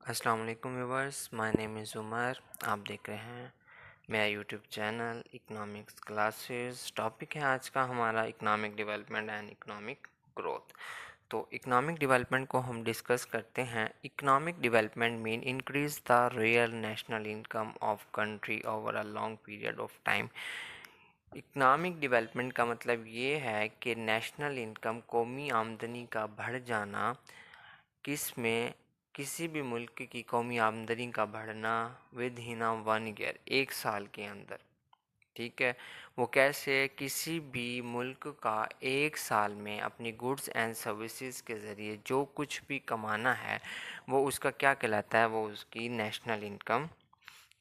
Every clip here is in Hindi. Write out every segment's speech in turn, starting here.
अस्सलाम वालेकुम viewers, my name is Umar. आप देख रहे हैं मेरा YouTube channel economics classes. Topic है आज का हमारा economic development and economic growth. तो इकोनॉमिक डेवलपमेंट को हम डिस्कस करते हैं। Economic development mean increase the real national income of country over a long period of time. Economic development का मतलब ये है कि नेशनल इनकम कौमी आमदनी का बढ़ जाना। किस में किसी भी मुल्क की कौमी आमदनी का बढ़ना विद इन अ 1 ईयर, 1 साल के अंदर। ठीक है, वो कैसे? किसी भी मुल्क का 1 साल में अपनी गुड्स एंड सर्विसेज के ज़रिए जो कुछ भी कमाना है वो उसका क्या कहलाता है? वो उसकी नेशनल इनकम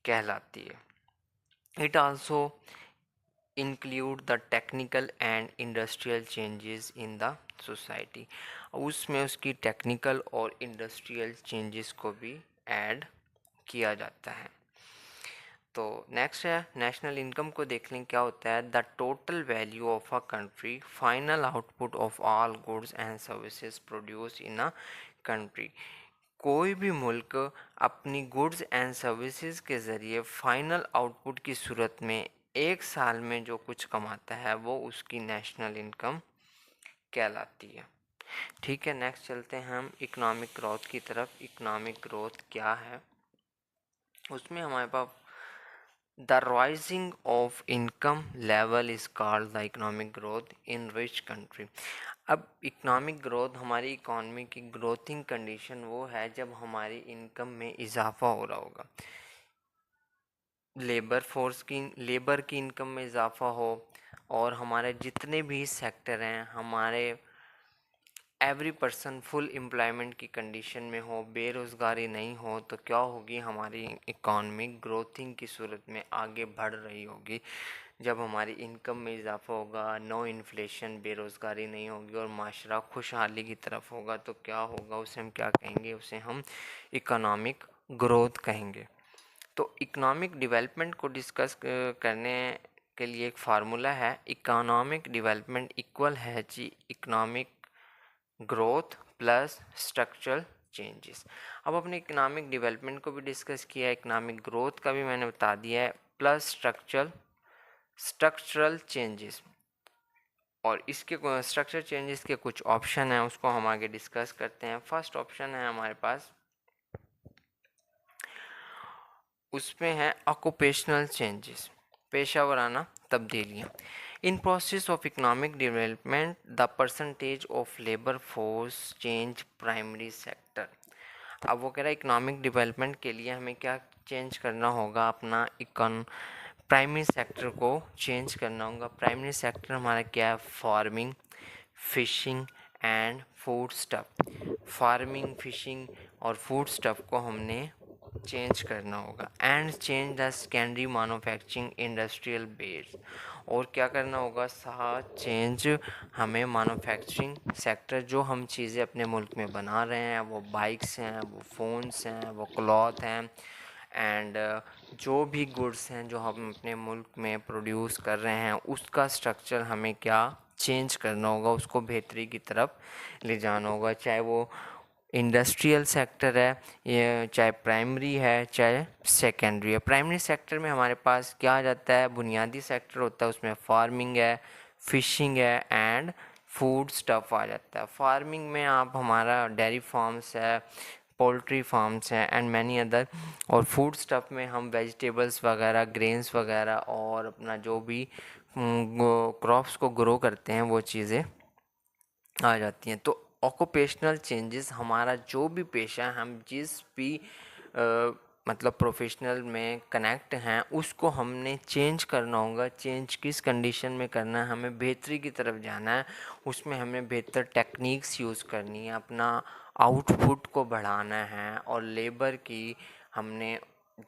कहलाती है। It also include the technical and industrial changes in the society. उसमें उसकी टेक्निकल और इंडस्ट्रियल चेंजेस को भी ऐड किया जाता है। तो नेक्स्ट है नेशनल इनकम को देख लें क्या होता है। The total value of a country, final output of all goods and services produce in a country. कोई भी मुल्क अपनी गुड्स एंड सर्विसेज के ज़रिए फाइनल आउटपुट की सूरत में 1 साल में जो कुछ कमाता है वो उसकी नेशनल इनकम कहलाती है। ठीक है, नेक्स्ट चलते हैं हम इकोनॉमिक ग्रोथ की तरफ। इकोनॉमिक ग्रोथ क्या है? उसमें हमारे पास the rising of income level is called the economic growth in rich country. अब इकोनॉमिक ग्रोथ, हमारी इकॉनमी की ग्रोथिंग कंडीशन वो है जब हमारी इनकम में इजाफा हो रहा होगा। लेबर की इनकम में इजाफा हो और हमारे जितने भी सेक्टर हैं, हमारे एवरी पर्सन फुल एम्प्लॉयमेंट की कंडीशन में हो, बेरोज़गारी नहीं हो, तो क्या होगी? हमारी इकॉनमी ग्रोथिंग की सूरत में आगे बढ़ रही होगी। जब हमारी इनकम में इजाफा होगा, नो इन्फ्लेशन, बेरोज़गारी नहीं होगी और माशरा खुशहाली की तरफ होगा, तो क्या होगा? उसे हम क्या कहेंगे? उसे हम इकोनॉमिक ग्रोथ कहेंगे। तो इकोनॉमिक डेवलपमेंट को डिस्कस करने के लिए एक फार्मूला है। इकोनॉमिक डेवलपमेंट इक्वल है जी economic growth plus structural changes. अब अपने इकोनॉमिक डेवलपमेंट को भी डिस्कस किया है, इकोनॉमिक ग्रोथ का भी मैंने बता दिया है, प्लस स्ट्रक्चरल चेंजेस। और इसके स्ट्रक्चर चेंजेस के कुछ ऑप्शन हैं, उसको हम आगे डिस्कस करते हैं। फर्स्ट ऑप्शन है हमारे पास, उसमें है ऑक्यूपेशनल चेंजेस, पेशा वराना तब्दीलियाँ। In process of economic development the percentage of labour force change primary sector. अब वो कह रहा है इकोनॉमिक डेवलपमेंट के लिए हमें क्या चेंज करना होगा? अपना प्राइमरी सेक्टर को चेंज करना होगा। प्राइमरी सेक्टर हमारा क्या है? Farming, fishing and food stuff. Farming, fishing और फूड स्टफ को हमने चेंज करना होगा। And change the secondary manufacturing industrial base. और क्या करना होगा? साथ चेंज हमें मैन्युफैक्चरिंग सेक्टर, जो हम चीज़ें अपने मुल्क में बना रहे हैं, वो बाइक्स हैं, वो फ़ोन्स हैं, वो क्लॉथ हैं एंड जो भी गुड्स हैं जो हम अपने मुल्क में प्रोड्यूस कर रहे हैं, उसका स्ट्रक्चर हमें क्या चेंज करना होगा? उसको बेहतरी की तरफ ले जाना होगा। चाहे वो इंडस्ट्रियल सेक्टर है, ये चाहे प्राइमरी है चाहे सेकेंडरी है। प्राइमरी सेक्टर में हमारे पास क्या आ जाता है? बुनियादी सेक्टर होता है, उसमें फार्मिंग है, फिशिंग है एंड फूड स्टफ आ जाता है। फार्मिंग में आप हमारा डेयरी फार्म्स है, पोल्ट्री फार्म्स हैं एंड मैनी अदर। और फूड स्टफ में हम वेजिटेबल्स वगैरह, ग्रेन्स वगैरह और अपना जो भी क्रॉप्स को ग्रो करते हैं वो चीज़ें आ जाती हैं। तो ऑक्यूपेशनल चेंजेस, हमारा जो भी पेशा है, हम जिस भी मतलब प्रोफेशनल में कनेक्ट हैं, उसको हमने चेंज करना होगा। चेंज किस कंडीशन में करना है? हमें बेहतरी की तरफ जाना है। उसमें हमें बेहतर टेक्निक्स यूज़ करनी है, अपना आउटपुट को बढ़ाना है और लेबर की हमने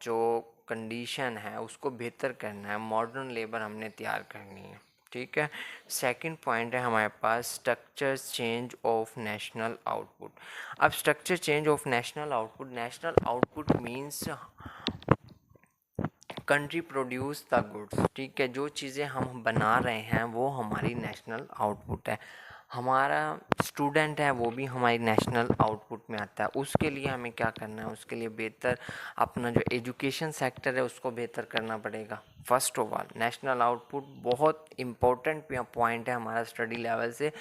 जो कंडीशन है उसको बेहतर करना है। मॉडर्न लेबर हमने तैयार करनी है। ठीक है, सेकंड पॉइंट है हमारे पास structure change of national output. अब structure change of national output means country produce the goods. ठीक है, जो चीज़ें हम बना रहे हैं वो हमारी नेशनल आउटपुट है। हमारा स्टूडेंट है वो भी हमारी नेशनल आउटपुट में आता है। उसके लिए हमें क्या करना है, उसके लिए बेहतर अपना जो एजुकेशन सेक्टर है उसको बेहतर करना पड़ेगा। First of all national output बहुत इम्पोर्टेंट पॉइंट है हमारा स्टडी लेवल से।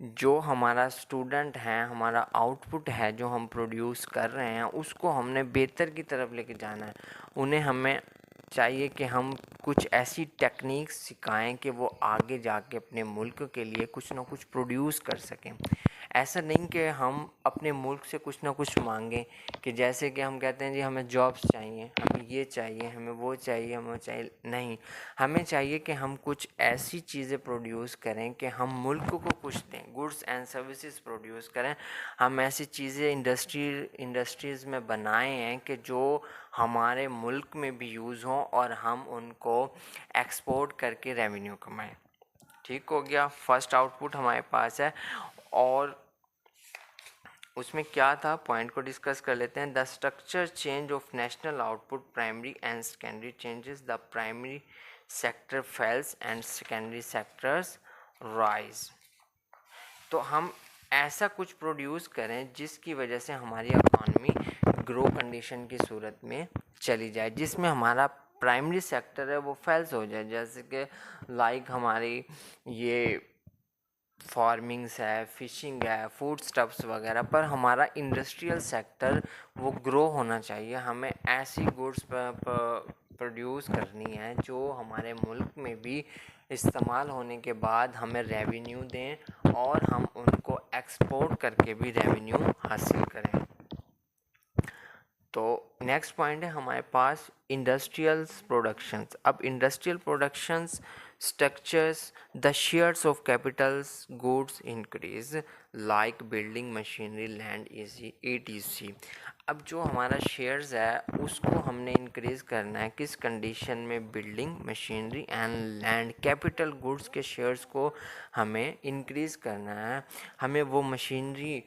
जो हमारा स्टूडेंट है, हमारा आउटपुट है जो हम प्रोड्यूस कर रहे हैं, उसको हमने बेहतर की तरफ लेके जाना है। उन्हें हमें चाहिए कि हम कुछ ऐसी टेक्निक्स सिखाएं कि वो आगे जाके अपने मुल्क के लिए कुछ ना कुछ प्रोड्यूस कर सकें। ऐसा नहीं कि हम अपने मुल्क से कुछ ना कुछ मांगें, कि जैसे कि हम कहते हैं जी हमें जॉब्स चाहिए, हमें ये चाहिए, हमें वो चाहिए, हमें वो चाहिए। नहीं, हमें चाहिए कि हम कुछ ऐसी चीज़ें प्रोड्यूस करें कि हम मुल्क को कुछ दें, गुड्स एंड सर्विसेज प्रोड्यूस करें। हम ऐसी चीज़ें इंडस्ट्रीज़ में बनाए हैं कि जो हमारे मुल्क में भी यूज़ हों और हम उनको एक्सपोर्ट करके रेवेन्यू कमाएं। ठीक हो गया, फर्स्ट आउटपुट हमारे पास है। और उसमें क्या था, पॉइंट को डिस्कस कर लेते हैं। The structure change of national output, primary and secondary changes. The primary sector fails and secondary sectors rise. तो हम ऐसा कुछ प्रोड्यूस करें जिसकी वजह से हमारी इकॉनमी ग्रो कंडीशन की सूरत में चली जाए, जिसमें हमारा प्राइमरी सेक्टर है वो फेल्स हो जाए। जैसे कि लाइक हमारी ये फार्मिंग्स है, फिशिंग है, फूड स्टफ्स वगैरह, पर हमारा इंडस्ट्रियल सेक्टर वो ग्रो होना चाहिए। हमें ऐसी गुड्स प्रोड्यूस करनी है जो हमारे मुल्क में भी इस्तेमाल होने के बाद हमें रेवेन्यू दें और हम उनको एक्सपोर्ट करके भी रेवेन्यू हासिल करें। तो नेक्स्ट पॉइंट है हमारे पास इंडस्ट्रियल प्रोडक्शंस। अब industrial productions structures the shares of Capitals goods increase like building machinery land etc। अब जो हमारा शेयर्स है उसको हमने इंक्रीज़ करना है किस कंडीशन में, building machinery and land capital goods के शेयर्स को हमें इंक्रीज़ करना है। हमें वो मशीनरी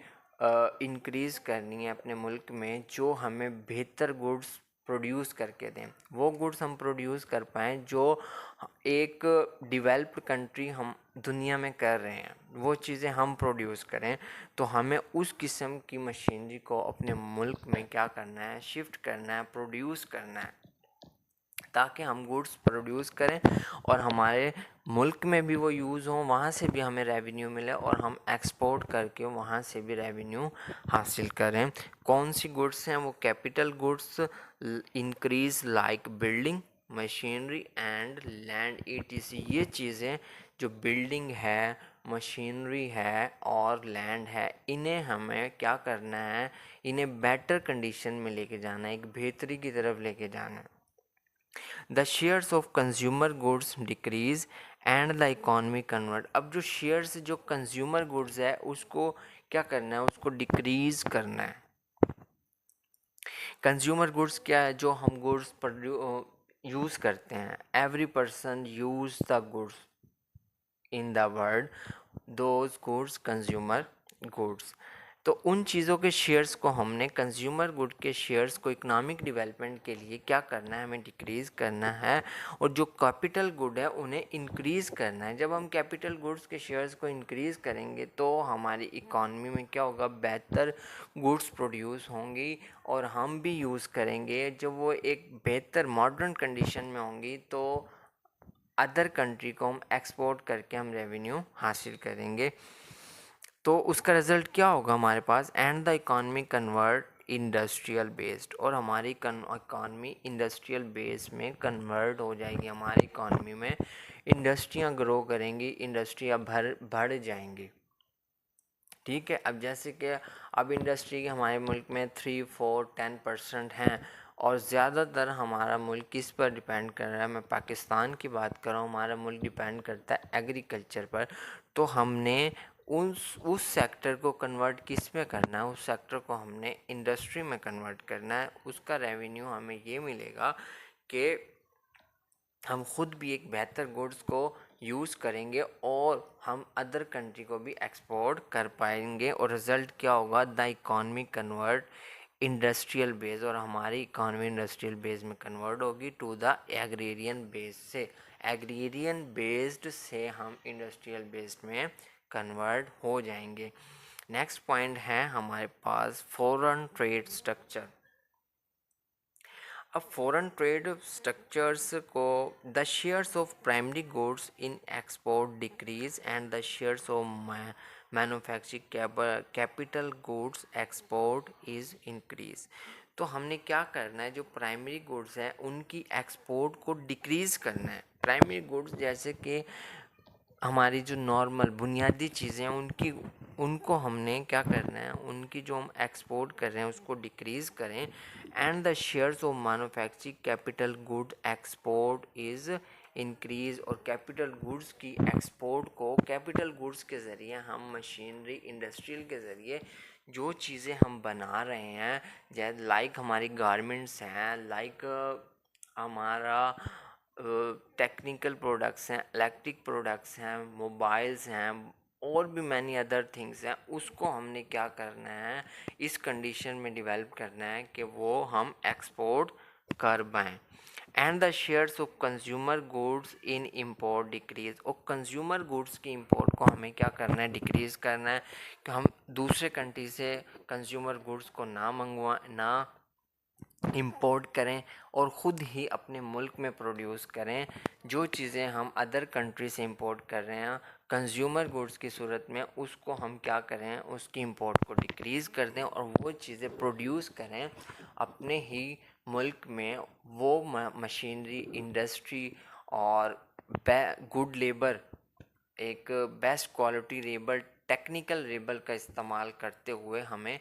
इंक्रीज़ करनी है अपने मुल्क में जो हमें बेहतर गुड्स प्रोड्यूस करके दें। वो गुड्स हम प्रोड्यूस कर पाएँ जो एक डेवलप्ड कंट्री हम दुनिया में कर रहे हैं, वो चीज़ें हम प्रोड्यूस करें। तो हमें उस किस्म की मशीनरी को अपने मुल्क में क्या करना है, शिफ्ट करना है, प्रोड्यूस करना है, ताकि हम गुड्स प्रोड्यूस करें और हमारे मुल्क में भी वो यूज़ हों, वहाँ से भी हमें रेवेन्यू मिले और हम एक्सपोर्ट करके वहाँ से भी रेवेन्यू हासिल करें। कौन सी गुड्स हैं वो, capital goods increase like building machinery and land etc। ये चीज़ें जो बिल्डिंग है, मशीनरी है और लैंड है, इन्हें हमें क्या करना है, इन्हें बेटर कंडीशन में लेके जाना है, एक बेहतरी की तरफ लेके जाना है। The shares of consumer goods decrease and the economy convert. अब जो शेयर्स जो कंज्यूमर गुड्स है उसको क्या करना है, उसको डिक्रीज करना है। कंज्यूमर गुड्स क्या है, जो हम गुड्स यूज़ करते हैं। Every person use the goods in the world, those goods consumer goods. तो उन चीज़ों के शेयर्स को हमने, कंज्यूमर गुड के शेयर्स को इकोनॉमिक डेवलपमेंट के लिए क्या करना है, हमें डिक्रीज़ करना है। और जो कैपिटल गुड है उन्हें इंक्रीज़ करना है। जब हम कैपिटल गुड्स के शेयर्स को इंक्रीज़ करेंगे तो हमारी इकॉनमी में क्या होगा, बेहतर गुड्स प्रोड्यूस होंगी और हम भी यूज़ करेंगे। जब वो एक बेहतर मॉडर्न कंडीशन में होंगी तो अदर कंट्री को हम एक्सपोर्ट करके हम रेवेन्यू हासिल करेंगे। तो उसका रिज़ल्ट क्या होगा हमारे पास, and the economy convert industrial based, और हमारी इकॉनमी इंडस्ट्रियल बेस में कन्वर्ट हो जाएगी। हमारी इकॉनमी में इंडस्ट्रियाँ ग्रो करेंगी, इंडस्ट्रियाँ बढ़ जाएंगी। ठीक है, अब जैसे कि अब इंडस्ट्री हमारे मुल्क में 3, 4, 10% हैं और ज़्यादातर हमारा मुल्क किस पर डिपेंड कर रहा है। मैं पाकिस्तान की बात कर रहा हूँ, हमारा मुल्क डिपेंड करता है एग्रीकल्चर पर। तो हमने उस सेक्टर को कन्वर्ट किस में करना है, उस सेक्टर को हमने इंडस्ट्री में कन्वर्ट करना है। उसका रेवेन्यू हमें ये मिलेगा कि हम ख़ुद भी एक बेहतर गुड्स को यूज़ करेंगे और हम अदर कंट्री को भी एक्सपोर्ट कर पाएंगे। और रिज़ल्ट क्या होगा, the economy convert industrial base, और हमारी इकॉनमी इंडस्ट्रियल बेस में कन्वर्ट होगी टू द एग्रेरियन बेस से। एग्रेरियन बेस्ड से हम इंडस्ट्रियल बेस्ड में कन्वर्ट हो जाएंगे। नेक्स्ट पॉइंट है हमारे पास फॉरेन ट्रेड स्ट्रक्चर। अब फॉरेन ट्रेड स्ट्रक्चर्स को the shares of primary goods in export decrease and the shares of manufacturing capital goods export is increase. तो हमने क्या करना है, जो प्राइमरी गुड्स है उनकी एक्सपोर्ट को डिक्रीज़ करना है। प्राइमरी गुड्स जैसे कि हमारी जो नॉर्मल बुनियादी चीज़ें हैं उनको हमने क्या करना है, उनकी जो हम एक्सपोर्ट कर रहे हैं उसको डिक्रीज़ करें। And the shares of manufacturing capital good export is increase. और कैपिटल गुड्स की एक्सपोर्ट को, कैपिटल गुड्स के ज़रिए हम मशीनरी इंडस्ट्रियल के ज़रिए जो चीज़ें हम बना रहे हैं, जैसे लाइक हमारी गारमेंट्स हैं, लाइक हमारा टेक्निकल प्रोडक्ट्स हैं, इलेक्ट्रिक प्रोडक्ट्स हैं, मोबाइल्स हैं, और भी मैनी अदर थिंग्स हैं, उसको हमने क्या करना है, इस कंडीशन में डेवलप करना है कि वो हम एक्सपोर्ट कर पाएँ। And the shares of consumer goods in import decrease. और कंज्यूमर गुड्स की इम्पोर्ट को हमें क्या करना है, डिक्रीज़ करना है, कि हम दूसरे कंट्री से कंज्यूमर गुड्स को ना इंपोर्ट करें और ख़ुद ही अपने मुल्क में प्रोड्यूस करें। जो चीज़ें हम अदर कंट्री से इंपोर्ट कर रहे हैं कंज्यूमर गुड्स की सूरत में, उसको हम क्या करें, उसकी इंपोर्ट को डिक्रीज़ कर दें और वो चीज़ें प्रोड्यूस करें अपने ही मुल्क में। वो मशीनरी इंडस्ट्री और गुड लेबर, एक best quality labour, technical labour का इस्तेमाल करते हुए हमें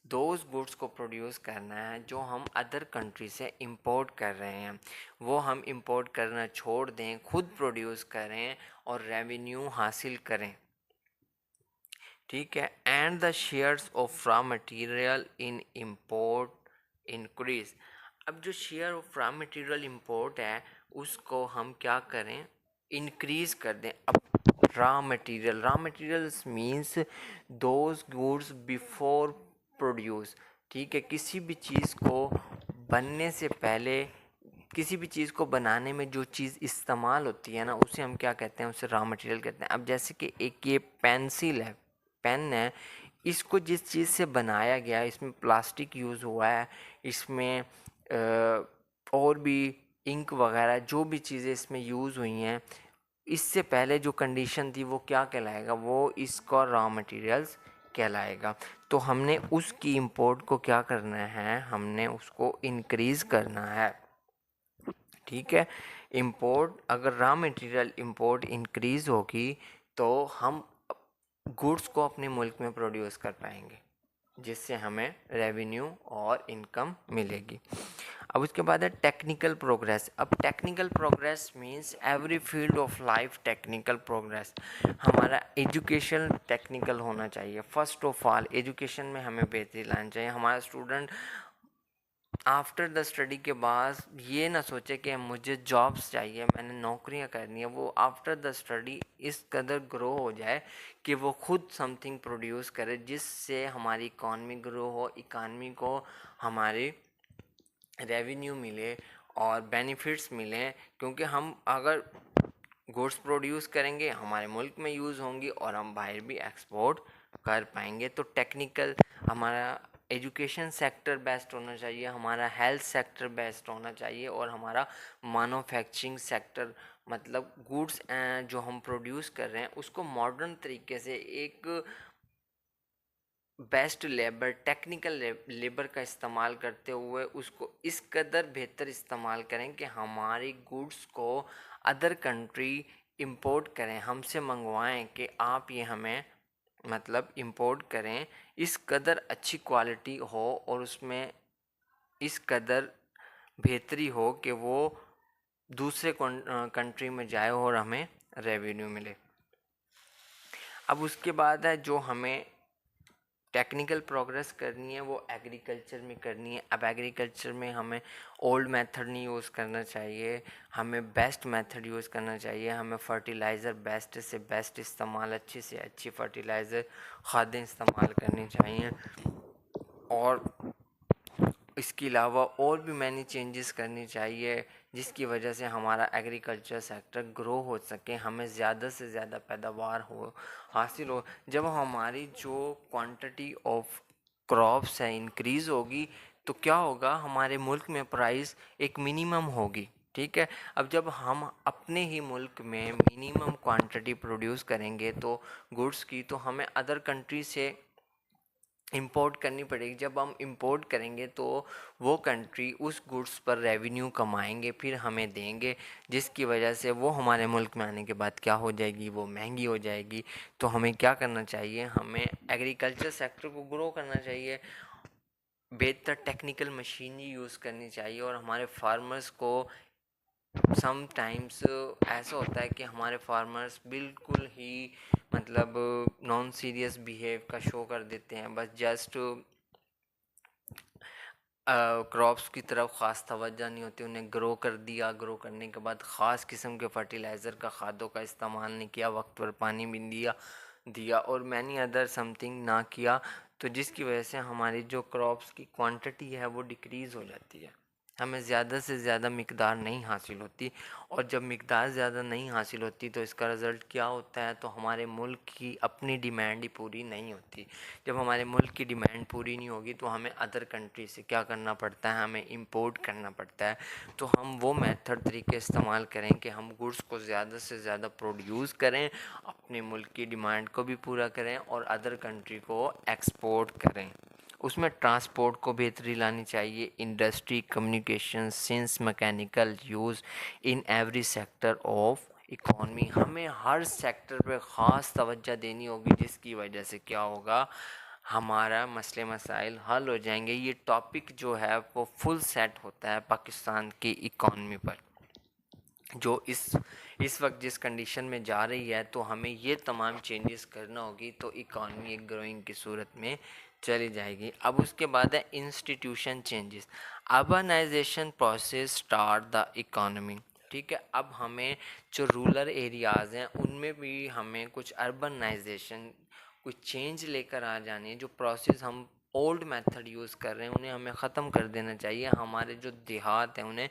दोज गुड्स को प्रोड्यूस करना है जो हम अदर कंट्री से इंपोर्ट कर रहे हैं, वो हम इंपोर्ट करना छोड़ दें, खुद प्रोड्यूस करें और रेवेन्यू हासिल करें। ठीक है। And the shares of raw material in import increase. अब जो share of raw material import है उसको हम क्या करें, इंक्रीज कर दें। अब raw materials means those goods before produce. ठीक है, किसी भी चीज़ को बनने से पहले, किसी भी चीज़ को बनाने में जो चीज़ इस्तेमाल होती है ना, उसे हम क्या कहते हैं, उसे रॉ मटेरियल कहते हैं। अब जैसे कि एक ये पेंसिल है, पेन है, इसको जिस चीज़ से बनाया गया है, इसमें प्लास्टिक यूज़ हुआ है, इसमें और भी इंक वगैरह जो भी चीज़ें इसमें यूज़ हुई हैं, इससे पहले जो कंडीशन थी वो क्या कहलाएगा, वो इसका रॉ मटेरियल्स कहलाएगा। तो हमने उसकी इंपोर्ट को क्या करना है, हमने उसको इंक्रीज़ करना है। ठीक है, इंपोर्ट, अगर रॉ मटेरियल इंपोर्ट इंक्रीज़ होगी तो हम गुड्स को अपने मुल्क में प्रोड्यूस कर पाएंगे, जिससे हमें रेवेन्यू और इनकम मिलेगी। अब उसके बाद है टेक्निकल प्रोग्रेस। अब technical progress means every field of life technical progress. हमारा एजुकेशन टेक्निकल होना चाहिए। फर्स्ट ऑफ ऑल एजुकेशन में हमें बेहतरी लानी चाहिए। हमारा स्टूडेंट आफ्टर द स्टडी के बाद ये ना सोचे कि मुझे जॉब्स चाहिए, मैंने नौकरियां करनी है। वो आफ्टर द स्टडी इस कदर ग्रो हो जाए कि वो खुद समथिंग प्रोड्यूस करे, जिससे हमारी इकॉनमी ग्रो हो, इकॉनमी को हमारी रेवेन्यू मिले और बेनिफिट्स मिलें। क्योंकि हम अगर गुड्स प्रोड्यूस करेंगे हमारे मुल्क में यूज़ होंगी और हम बाहर भी एक्सपोर्ट कर पाएंगे। तो टेक्निकल, हमारा एजुकेशन सेक्टर बेस्ट होना चाहिए, हमारा हेल्थ सेक्टर बेस्ट होना चाहिए, और हमारा मैन्युफैक्चरिंग सेक्टर, मतलब गुड्स जो हम प्रोड्यूस कर रहे हैं उसको मॉडर्न तरीके से एक बेस्ट लेबर, टेक्निकल लेबर का इस्तेमाल करते हुए उसको इस कदर बेहतर इस्तेमाल करें कि हमारी गुड्स को अदर कंट्री इंपोर्ट करें, हमसे मंगवाएं कि आप ये हमें मतलब इंपोर्ट करें, इस कदर अच्छी क्वालिटी हो और उसमें इस कदर बेहतरी हो कि वो दूसरे कंट्री में जाए और हमें रेवेन्यू मिले। अब उसके बाद है जो हमें टेक्निकल प्रोग्रेस करनी है वो एग्रीकल्चर में करनी है। अब एग्रीकल्चर में हमें ओल्ड मेथड नहीं यूज़ करना चाहिए, हमें बेस्ट मेथड यूज़ करना चाहिए। हमें फर्टिलाइज़र बेस्ट से बेस्ट इस्तेमाल, अच्छी से अच्छी फर्टिलाइज़र खादें इस्तेमाल करनी चाहिए। और इसके अलावा और भी मैनी चेंजेस करनी चाहिए जिसकी वजह से हमारा एग्रीकल्चर सेक्टर ग्रो हो सके, हमें ज़्यादा से ज़्यादा पैदावार हो हासिल हो। जब हमारी जो क्वांटिटी ऑफ क्रॉप्स है इंक्रीज़ होगी तो क्या होगा, हमारे मुल्क में प्राइस एक मिनिमम होगी। ठीक है, अब जब हम अपने ही मुल्क में मिनिमम क्वांटिटी प्रोड्यूस करेंगे तो गुड्स की, तो हमें अदर कंट्री से इंपोर्ट करनी पड़ेगी। जब हम इंपोर्ट करेंगे तो वो कंट्री उस गुड्स पर रेवेन्यू कमाएंगे, फिर हमें देंगे, जिसकी वजह से वो हमारे मुल्क में आने के बाद क्या हो जाएगी, वो महंगी हो जाएगी। तो हमें क्या करना चाहिए, हमें एग्रीकल्चर सेक्टर को ग्रो करना चाहिए, बेहतर टेक्निकल मशीनरी यूज़ करनी चाहिए। और हमारे फार्मर्स को समटाइम्स ऐसा होता है कि हमारे फार्मर्स बिल्कुल ही मतलब नॉन सीरियस बिहेव का शो कर देते हैं, बस जस्ट क्रॉप्स की तरफ ख़ास तवज्जो नहीं होती, उन्हें ग्रो कर दिया, ग्रो करने के बाद ख़ास किस्म के फर्टिलाइज़र का, खादों का इस्तेमाल नहीं किया, वक्त पर पानी भी दिया दिया और मैनी अदर समथिंग ना किया, तो जिसकी वजह से हमारी जो क्रॉप्स की क्वांटिटी है वो डिक्रीज़ हो जाती है, हमें ज़्यादा से ज़्यादा मिकदार नहीं हासिल होती। और जब मिकदार ज़्यादा नहीं हासिल होती तो इसका रिज़ल्ट क्या होता है, तो हमारे मुल्क की अपनी डिमांड ही पूरी नहीं होती। जब हमारे मुल्क की डिमांड पूरी नहीं होगी तो हमें अदर कंट्री से क्या करना पड़ता है, हमें इंपोर्ट करना पड़ता है। तो हम वो मेथड तरीके इस्तेमाल करें कि हम गुड्स को ज़्यादा से ज़्यादा प्रोड्यूस करें, अपने मुल्क की डिमांड को भी पूरा करें और अदर कंट्री को एक्सपोर्ट करें। उसमें ट्रांसपोर्ट को बेहतरी लानी चाहिए, industry, communication, since, mechanical use in every sector of economy, हमें हर सेक्टर पे ख़ास तवज्जो देनी होगी, जिसकी वजह से क्या होगा, हमारा मसले मसाइल हल हो जाएंगे। ये टॉपिक जो है वो फुल सेट होता है पाकिस्तान की इकॉनमी पर, जो इस वक्त जिस कंडीशन में जा रही है, तो हमें ये तमाम चेंजेस करना होगी तो इकॉनमी एक ग्रोइंग की सूरत में चली जाएगी। अब उसके बाद है institution changes, urbanization process start the economy. ठीक है, अब हमें जो रूरल एरियाज़ हैं उनमें भी हमें कुछ अर्बनाइजेशन, कुछ चेंज लेकर आ जानी है। जो प्रोसेस हम ओल्ड मेथड यूज़ कर रहे हैं उन्हें हमें ख़त्म कर देना चाहिए, हमारे जो देहात हैं उन्हें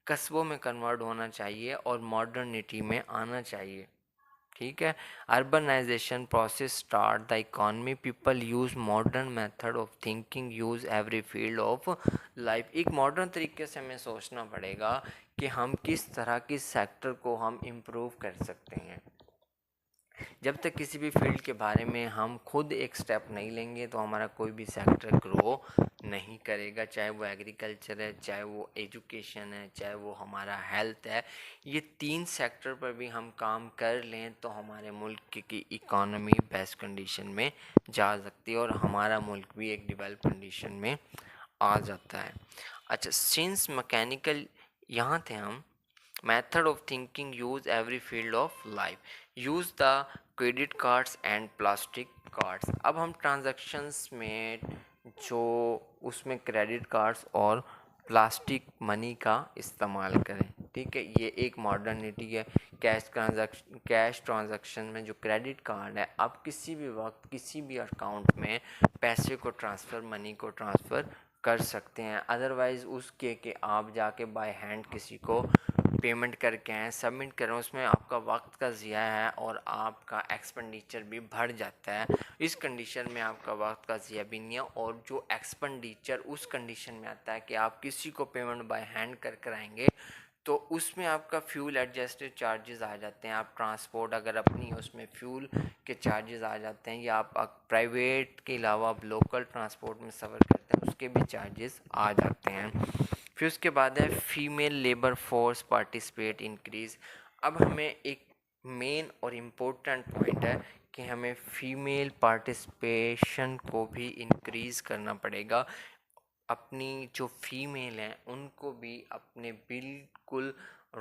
कस्बों में कन्वर्ट होना चाहिए और मॉडर्निटी में आना चाहिए। ठीक है, urbanization process start the economy, people use modern method of thinking, use every field of life. एक मॉडर्न तरीके से हमें सोचना पड़ेगा कि हम किस तरह की सेक्टर को हम इम्प्रूव कर सकते हैं। जब तक किसी भी फील्ड के बारे में हम खुद एक स्टेप नहीं लेंगे तो हमारा कोई भी सेक्टर ग्रो नहीं करेगा, चाहे वो एग्रीकल्चर है, चाहे वो एजुकेशन है, चाहे वो हमारा हेल्थ है। ये तीन सेक्टर पर भी हम काम कर लें तो हमारे मुल्क की इकॉनमी बेस्ट कंडीशन में जा सकती है और हमारा मुल्क भी एक डेवलप कंडीशन में आ जाता है। अच्छा, सिंस मैकेनिकल, यहाँ थे हम, method of thinking use every field of life, use the credit cards and plastic cards। अब हम ट्रांजैक्शंस में जो उसमें क्रेडिट कार्ड्स और प्लास्टिक मनी का इस्तेमाल करें। ठीक है, ये एक मॉडर्निटी है। कैश ट्रांजैक्शन में जो क्रेडिट कार्ड है, आप किसी भी वक्त किसी भी अकाउंट में पैसे को ट्रांसफ़र, मनी को ट्रांसफ़र कर सकते हैं। अदरवाइज़ उसके कि आप जाके बाय हैंड किसी को पेमेंट करके आएँ, सबमिट करें, उसमें आपका वक्त का ज़िया है और आपका एक्सपेंडिचर भी बढ़ जाता है। इस कंडीशन में आपका वक्त का ज़िया भी नहीं है और जो एक्सपेंडिचर उस कंडीशन में आता है कि आप किसी को पेमेंट बाय हैंड कर कराएंगे तो उसमें आपका फ्यूल एडजस्टेड चार्जेस आ जाते हैं। आप ट्रांसपोर्ट अगर अपनी है उसमें फ्यूल के चार्जेस आ जाते हैं, या आप प्राइवेट के अलावा आप लोकल ट्रांसपोर्ट में सफ़र करते हैं उसके भी चार्जेस आ जाते हैं। फिर उसके बाद है female labour force participate increase. अब हमें एक मेन और इम्पोर्टेंट पॉइंट है कि हमें फ़ीमेल पार्टिसिपेशन को भी इंक्रीज़ करना पड़ेगा। अपनी जो फीमेल हैं उनको भी अपने बिल्कुल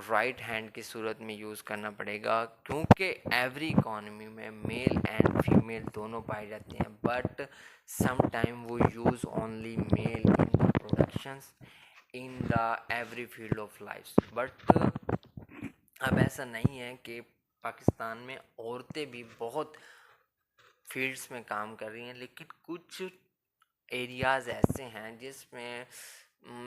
राइट हैंड की सूरत में यूज़ करना पड़ेगा, क्योंकि एवरी इकॉनमी में मेल एंड फीमेल दोनों पाए जाते हैं, बट सम टाइम वो use only mail in the productions in the every field of life. But अब ऐसा नहीं है कि पाकिस्तान में औरतें भी बहुत फील्ड्स में काम कर रही हैं, लेकिन कुछ एरियाज़ ऐसे हैं जिसमें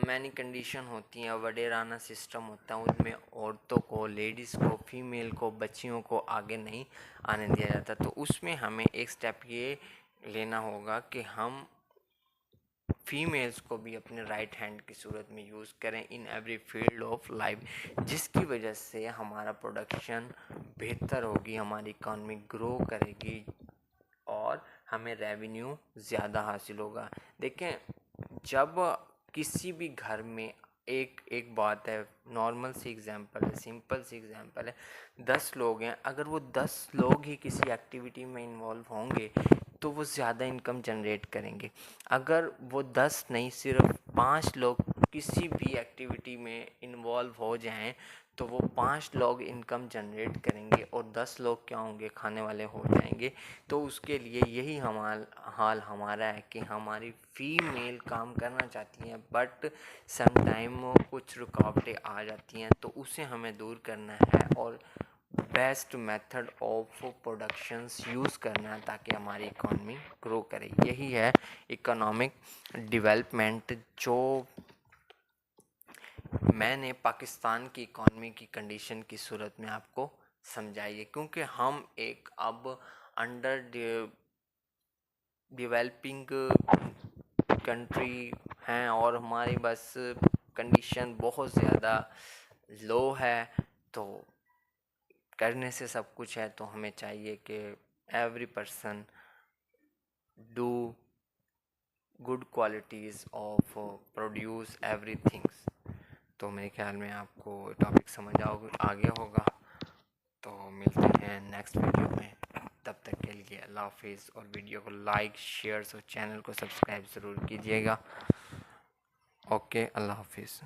मैनी कंडीशन होती हैं, वडेराना सिस्टम होता है, उनमें औरतों को, लेडीज़ को, फीमेल को, बच्चियों को आगे नहीं आने दिया जाता। तो उसमें हमें एक स्टेप ये लेना होगा कि हम फीमेल्स को भी अपने राइट हैंड की सूरत में यूज़ करें in every field of life, जिसकी वजह से हमारा प्रोडक्शन बेहतर होगी, हमारी इकॉनमी ग्रो करेगी और हमें रेवेन्यू ज़्यादा हासिल होगा। देखें, जब किसी भी घर में एक बात है, नॉर्मल सी एग्जांपल है, सिंपल सी एग्जांपल है, 10 लोग हैं, अगर वो 10 लोग ही किसी एक्टिविटी में इन्वॉल्व होंगे तो वो ज़्यादा इनकम जनरेट करेंगे। अगर वो 10 नहीं, सिर्फ 5 लोग किसी भी एक्टिविटी में इन्वॉल्व हो जाएं तो वो 5 लोग इनकम जनरेट करेंगे और 10 लोग क्या होंगे, खाने वाले हो जाएंगे। तो उसके लिए यही हाल हमारा है कि हमारी फीमेल काम करना चाहती हैं बट सम टाइम कुछ रुकावटें आ जाती हैं, तो उसे हमें दूर करना है और best method of productions use करना है ताकि हमारी इकॉनमी ग्रो करे। यही है इकोनॉमिक डेवलपमेंट जो मैंने पाकिस्तान की इकॉनमी की कंडीशन की सूरत में आपको समझाई है, क्योंकि हम एक अब अंडर डेवलपिंग कंट्री हैं और हमारी बस कंडीशन बहुत ज़्यादा लो है। तो करने से सब कुछ है, तो हमें चाहिए कि every person do good qualities of produce everything's. तो मेरे ख्याल में आपको टॉपिक समझ आ गया होगा। तो मिलते हैं नेक्स्ट वीडियो में, तब तक के लिए अल्लाह हाफिज़। और वीडियो को लाइक, शेयर और चैनल को सब्सक्राइब ज़रूर कीजिएगा। ओके, अल्लाह हाफिज़।